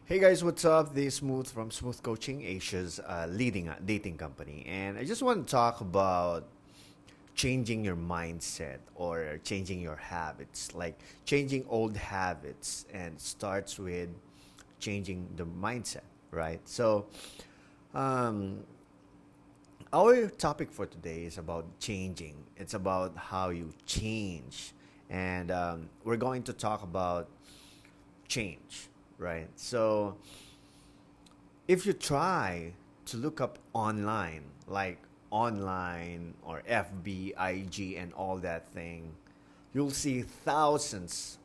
Hey guys, what's up? This is Smooth from Smooth Coaching, Asia's leading dating company. And I just want to talk about changing your mindset or changing your habits, like changing old habits, and it starts with changing the mindset, right? Um, our topic for today is about changing. It's about how you change. And we're going to talk about change, right? So, if you try to look up online, like online or FB, IG, and all that thing, you'll see thousands,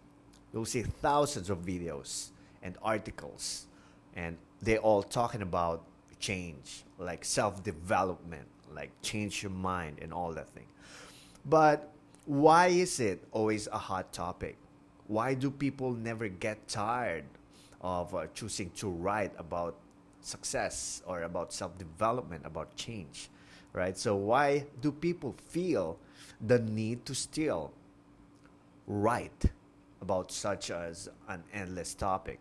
you'll see thousands of videos and articles, and they all talking about change, like self-development, like change your mind and all that thing. But why is it always a hot topic? Why do people never get tired of choosing to write about success or about self development, about change, right? So, why do people feel the need to still write about such as an endless topic?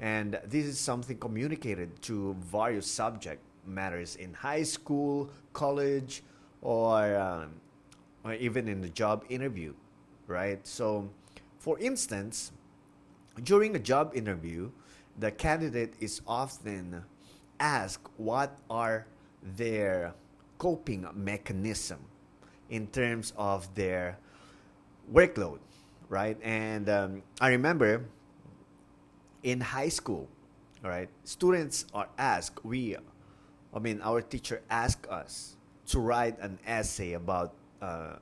And this is something communicated to various subject matters in high school, college, or even in the job interview, right? So, for instance, during a job interview, the candidate is often asked what are their coping mechanism in terms of their workload, right? And I remember in high school, all right, students are asked, our teacher asked us to write an essay about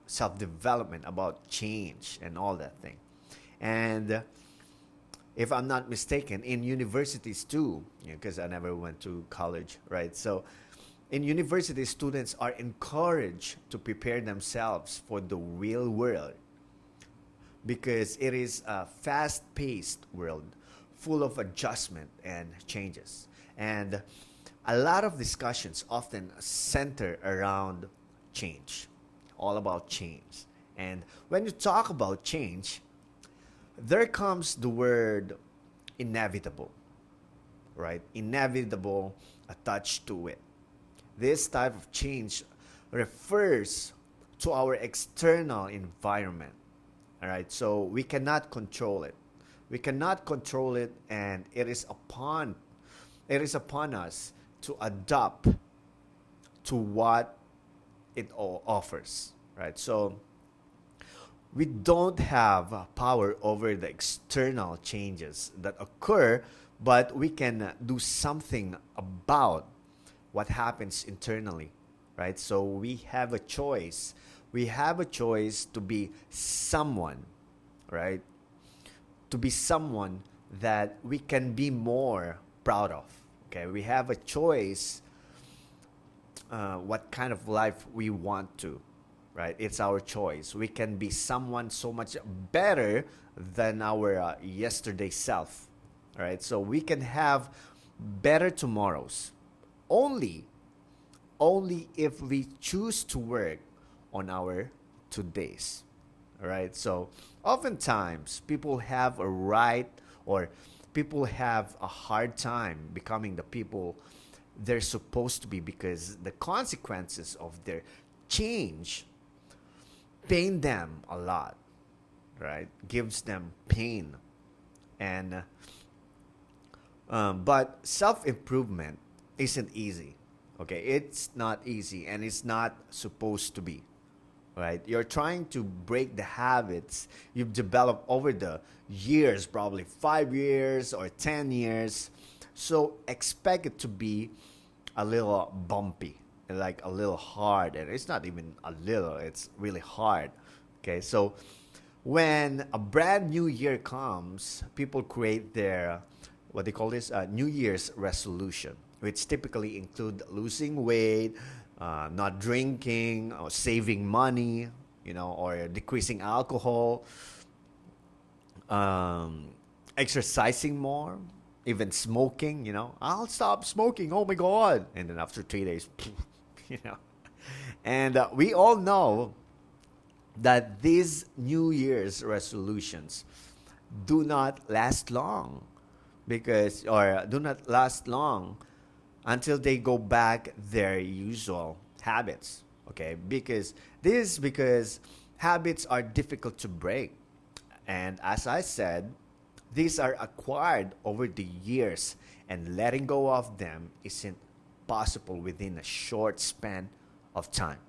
self development, about change, and all that thing. And if I'm not mistaken, in universities too, because I never went to college, right? So, in universities, students are encouraged to prepare themselves for the real world because it is a fast paced world full of adjustment and changes. And a lot of discussions often center around change, all about change. And when you talk about change, there comes the word inevitable, right? Inevitable attached to it. This type of change refers to our external environment, all right? So we cannot control it. We cannot control it, and it is upon us to adapt to what it all offers, right? So we don't have power over the external changes that occur, but we can do something about what happens internally, right? So we have a choice. We have a choice to be someone, right? To be someone that we can be more proud of. Okay, we have a choice what kind of life we want to, right? It's our choice. We can be someone so much better than our yesterday self, right? So we can have better tomorrows only, only if we choose to work on our todays, all right? So oftentimes people have a right or people have a hard time becoming the people they're supposed to be because the consequences of their change pain them a lot, right? Gives them pain. And but self improvement isn't easy. Okay, it's not easy, and it's not supposed to be. Right? You're trying to break the habits you've developed over the years, probably 5 years or 10 years. So expect it to be a little bumpy, like a little hard, and it's not even a little; it's really hard. Okay, so when a brand new year comes, people create their what they call this New Year's resolution, which typically include losing weight, not drinking, or saving money, or decreasing alcohol, um, exercising more, even smoking. I'll stop smoking. Oh my god! And then after 3 days, you know, and we all know that these New Year's resolutions do not last long. because, or do not last long until they go back their usual habits. Okay, because this is because habits are difficult to break, and as I said, these are acquired over the years, and letting go of them isn't possible within a short span of time.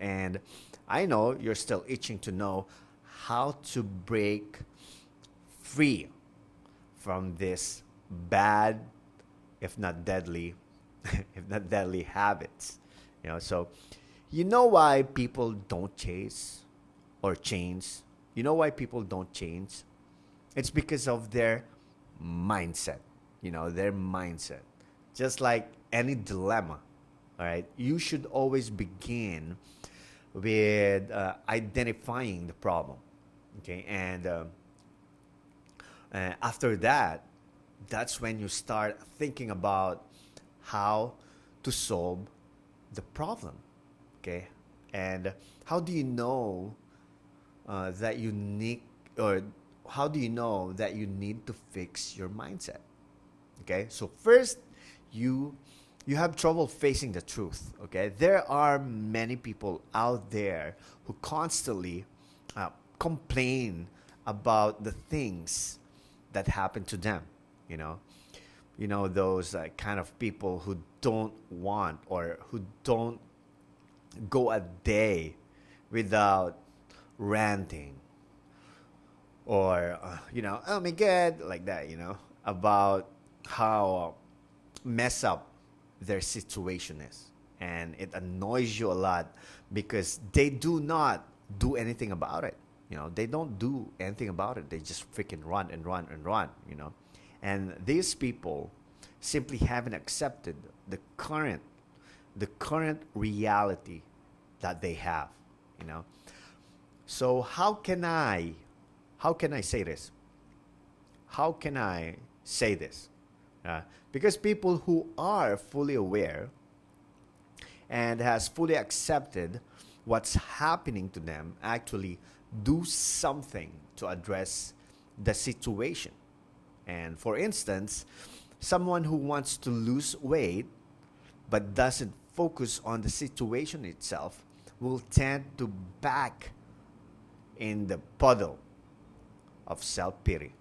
And I know you're still itching to know how to break free from this bad, if not deadly, if not deadly habits. So you know why people don't chase or change? You know why people don't change? It's because of their mindset. Their mindset. Just like any dilemma, all right, you should always begin with identifying the problem. Okay, and after that, that's when you start thinking about how to solve the problem. Okay, and how do you know that you need, or how do you know that you need to fix your mindset? Okay, so first, you you have trouble facing the truth. Okay, there are many people out there who constantly complain about the things that happen to them. You know, those kind of people who don't want, or who don't go a day without ranting, or oh my god, like that, about how mess up their situation is, and it annoys you a lot because they do not do anything about it. They don't do anything about it. They just freaking run and run and run. And these people simply haven't accepted the current reality that they have. So how can I say this? How can I say this? Because people who are fully aware and has fully accepted what's happening to them actually do something to address the situation. And for instance, someone who wants to lose weight but doesn't focus on the situation itself will tend to back in the puddle of self-pity.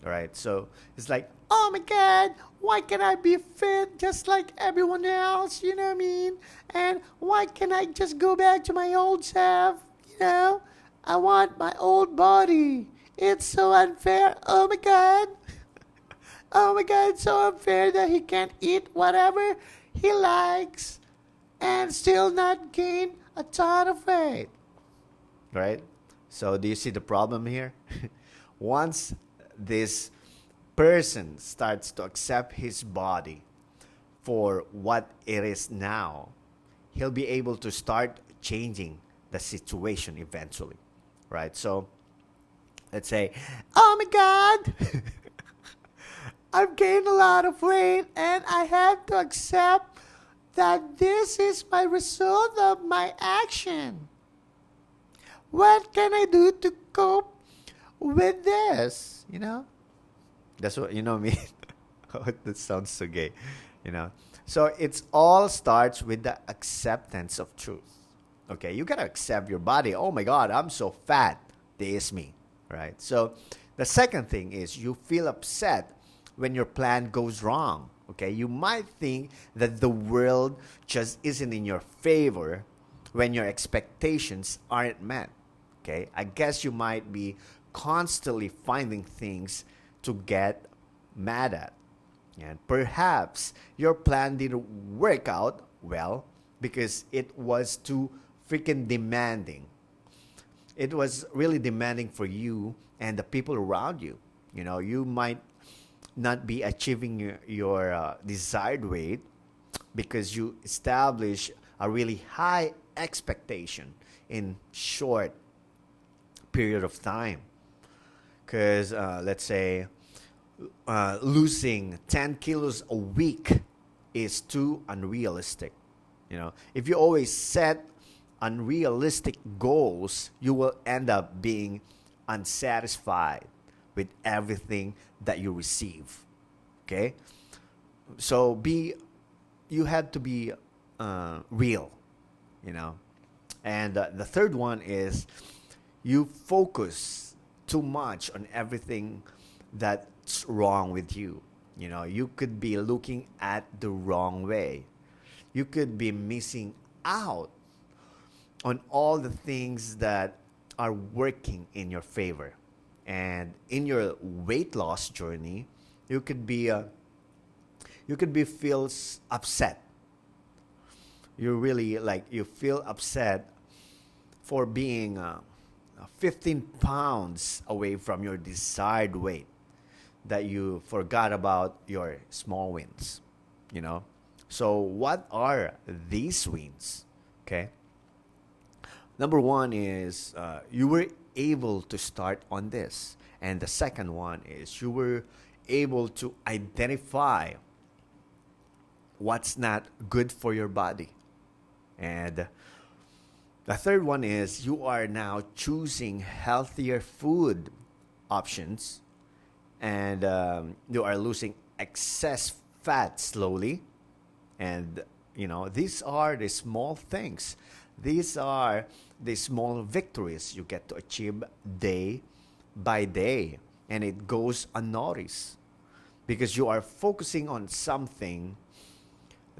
All right, so it's like, oh my god, why can't I be fit just like everyone else? You know what I mean? And why can't I just go back to my old self? I want my old body. It's so unfair. Oh my god. Oh my god, it's so unfair that he can't eat whatever he likes and still not gain a ton of weight. Right? So do you see the problem here? Once this person starts to accept his body for what it is now, he'll be able to start changing the situation eventually. Right? So let's say, oh my god, I've gained a lot of weight and I have to accept that this is my result of my action. What can I do to cope with this? That's what me. Oh, that sounds so gay. So it's all starts with the acceptance of truth. Okay, you gotta accept your body. Oh my God, I'm so fat. This is me, right? So the second thing is you feel upset when your plan goes wrong. Okay, you might think that the world just isn't in your favor when your expectations aren't met. Okay, I guess you might be constantly finding things to get mad at. And perhaps your plan didn't work out well because it was too freaking demanding. It was really demanding for you and the people around you. You might not be achieving your desired weight because you establish a really high expectation in short period of time. Because let's say losing 10 kilos a week is too unrealistic. If you always set unrealistic goals, you will end up being unsatisfied with everything that you receive. Okay? So you had to be real, you know. And the third one is you focus too much on everything that's wrong with you. You know, you could be looking at the wrong way. You could be missing out on all the things that are working in your favor. And in your weight loss journey, you could be feels upset. You really like you feel upset for being 15 pounds away from your desired weight, that you forgot about your small wins, you know. So what are these wins? Okay. Number one is you were able to start on this. And the second one is you were able to identify what's not good for your body. And the third one is you are now choosing healthier food options, and you are losing excess fat slowly. And, you know, these are the small things. These are the small victories you get to achieve day by day. And it goes unnoticed because you are focusing on something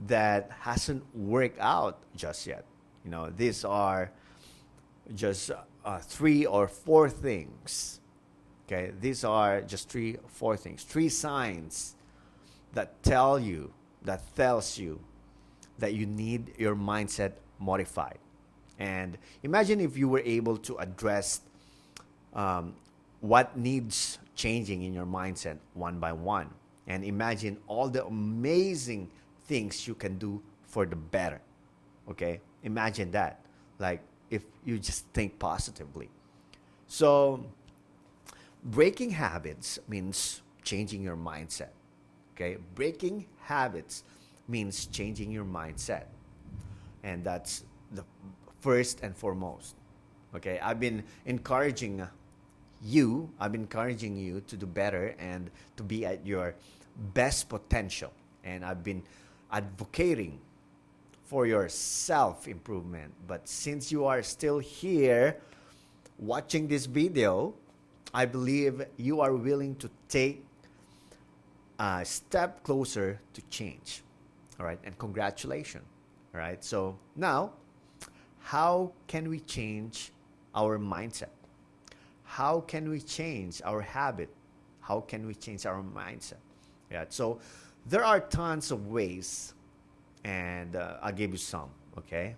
that hasn't worked out just yet. You know, these are just 3 or 4 things. Okay, these are just 3 or 4 things, 3 signs that tells you that you need your mindset modified. And imagine if you were able to address what needs changing in your mindset one by one, and imagine all the amazing things you can do for the better. Okay, imagine that, like if you just think positively. So breaking habits means changing your mindset. Okay, breaking habits means changing your mindset, and that's the first and foremost. Okay, I've been encouraging you to do better and to be at your best potential, and I've been advocating for your self improvement. But since you are still here watching this video, I believe you are willing to take a step closer to change. All right, and congratulations. All right, so now, how can we change our mindset? How can we change our habit? How can we change our mindset? Yeah, so there are tons of ways, and I'll give you some. Okay,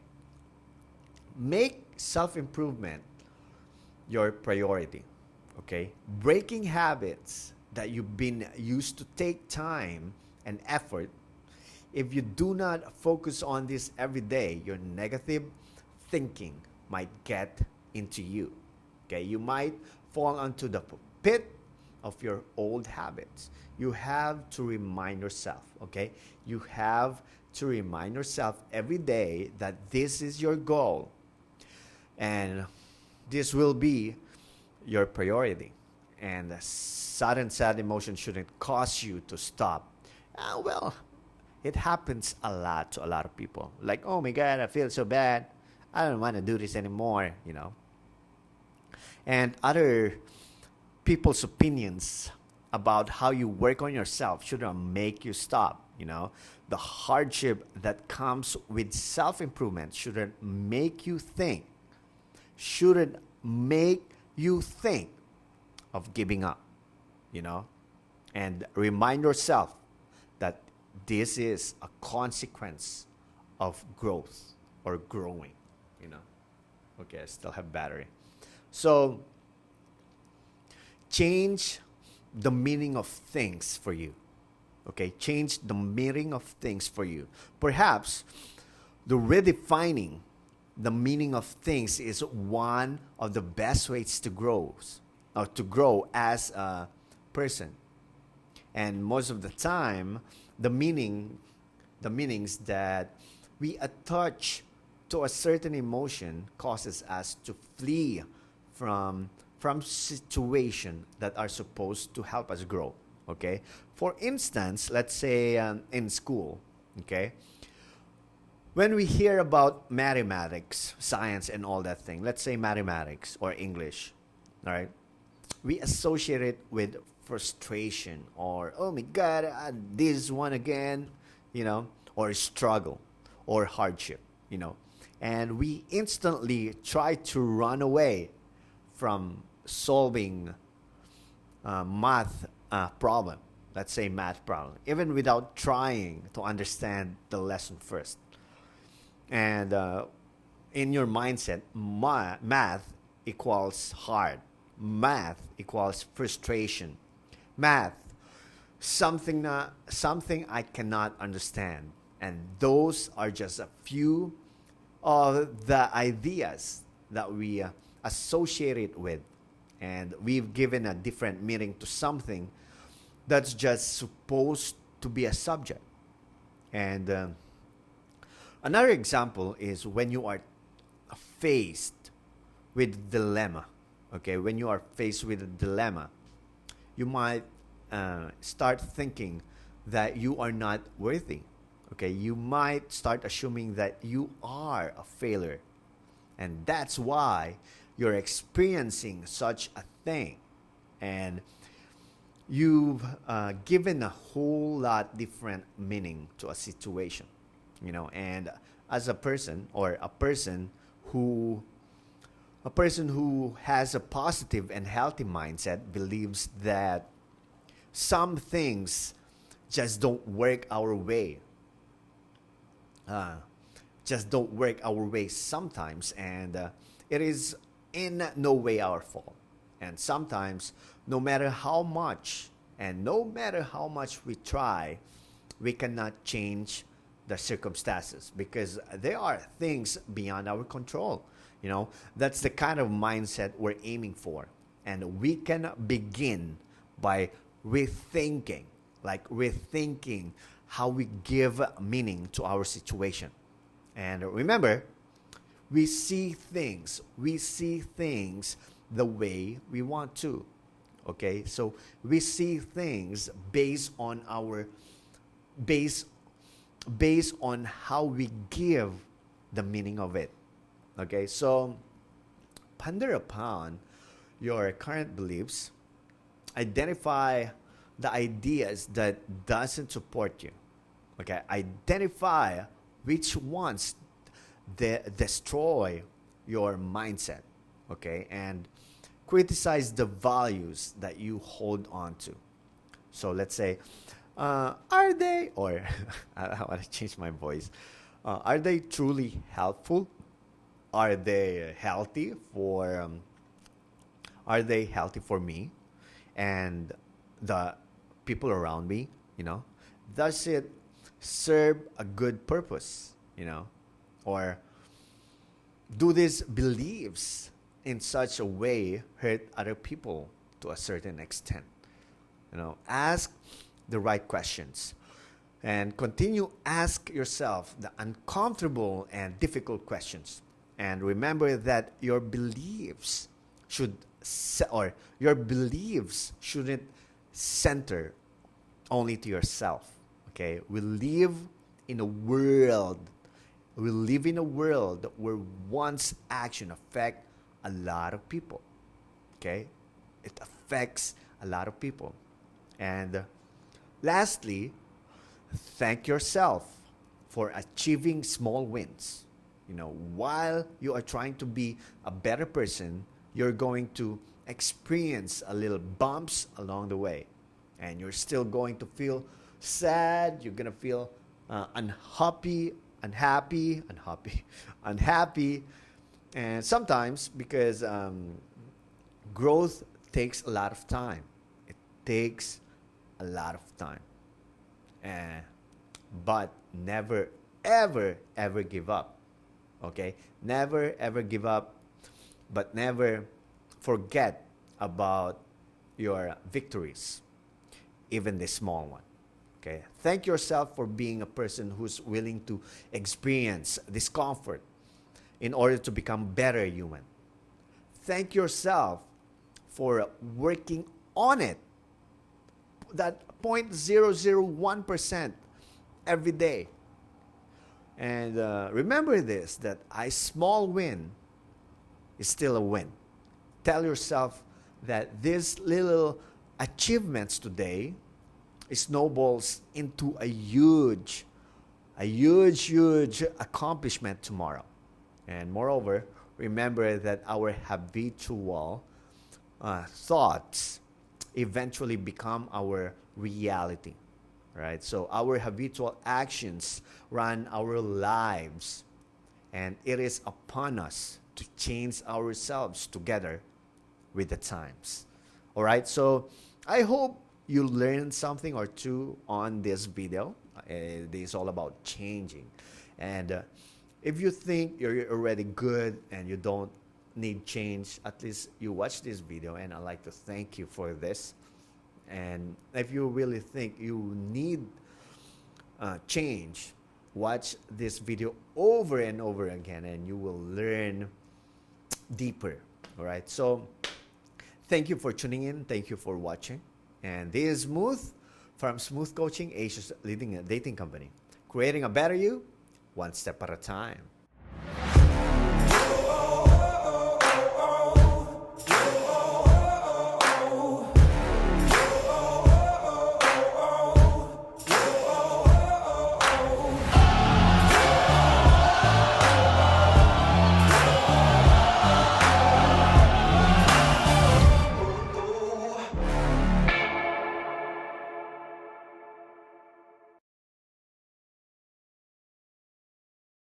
make self improvement your priority. Okay, breaking habits that you've been used to take time and effort. If you do not focus on this every day, your negative thinking might get into you. Okay, you might fall onto the pit of your old habits. You have to remind yourself, okay? You have to remind yourself every day that this is your goal and this will be your priority. And a sudden sad emotion shouldn't cause you to stop. Well, it happens a lot to a lot of people. Like, oh my God, I feel so bad. I don't want to do this anymore, you know. And other people's opinions about how you work on yourself shouldn't make you stop, you know. The hardship that comes with self-improvement shouldn't make you think of giving up, you know. And remind yourself that this is a consequence of growth or growing, you know. Okay, I still have battery. So, change the meaning of things for you. Okay, change the meaning of things for you. Perhaps the redefining the meaning of things is one of the best ways to grow, or to grow as a person. And most of the time, the meanings that we attach to a certain emotion causes us to flee from from situations that are supposed to help us grow. Okay, for instance, let's say in school. Okay, when we hear about mathematics, science, and all that thing, let's say mathematics or English, all right, we associate it with frustration or, oh my God, this one again, or struggle or hardship, and we instantly try to run away from solving math problem, let's say math problem, even without trying to understand the lesson first. And in your mindset, math equals hard. Math equals frustration. Math, something I cannot understand. And those are just a few of the ideas that we associate it with. And we've given a different meaning to something that's just supposed to be a subject. And another example is when you are faced with dilemma. Okay, when you are faced with a dilemma, you might start thinking that you are not worthy. Okay, you might start assuming that you are a failure, and that's why you're experiencing such a thing, and you've given a whole lot different meaning to a situation, and as a person or a person who has a positive and healthy mindset believes that some things just don't work our way, uh, just don't work our way sometimes, and it is in no way our fault. And sometimes, no matter how much and no matter how much we try, we cannot change the circumstances because there are things beyond our control. That's the kind of mindset we're aiming for. And we can begin by rethinking how we give meaning to our situation. And remember, we see things the way we want to. Okay? So we see things based based on how we give the meaning of it. Okay? So ponder upon your current beliefs, identify the ideas that doesn't support you. Okay? Identify which ones destroy your mindset. Okay? And criticize the values that you hold on to. So let's say, are they, or I want to change my voice, are they truly helpful? Are they healthy are they healthy for me and the people around me? Does it serve a good purpose? Or do these beliefs in such a way hurt other people to a certain extent? Ask the right questions and continue ask yourself the uncomfortable and difficult questions. And remember that your beliefs shouldn't center only to yourself. Okay? We live in a world where one's action affect a lot of people. Okay? It affects a lot of people. And lastly, thank yourself for achieving small wins. While you are trying to be a better person, you're going to experience a little bumps along the way. And you're still going to feel sad. You're going to feel unhappy. And sometimes because growth takes a lot of time. It takes a lot of time. But never, ever, ever give up. Okay? Never, ever give up, but never forget about your victories, even the small one. Okay? Thank yourself for being a person who's willing to experience discomfort in order to become better human. Thank yourself for working on it. That 0.001% every day. And remember this, that a small win is still a win. Tell yourself that these little achievements today snowballs into a huge accomplishment tomorrow. And moreover, remember that our habitual thoughts eventually become our reality, right? So our habitual actions run our lives, and it is upon us to change ourselves together with the times. All right, so I hope you learned something or two on this video. It is all about changing. And if you think you're already good and you don't need change, at least you watch this video, and I'd like to thank you for this. And if you really think you need change, watch this video over and over again, and you will learn deeper. All right, so thank you for tuning in. Thank you for watching. And this is Smooth from Smooth Coaching, Asia's leading dating company. Creating a better you, one step at a time.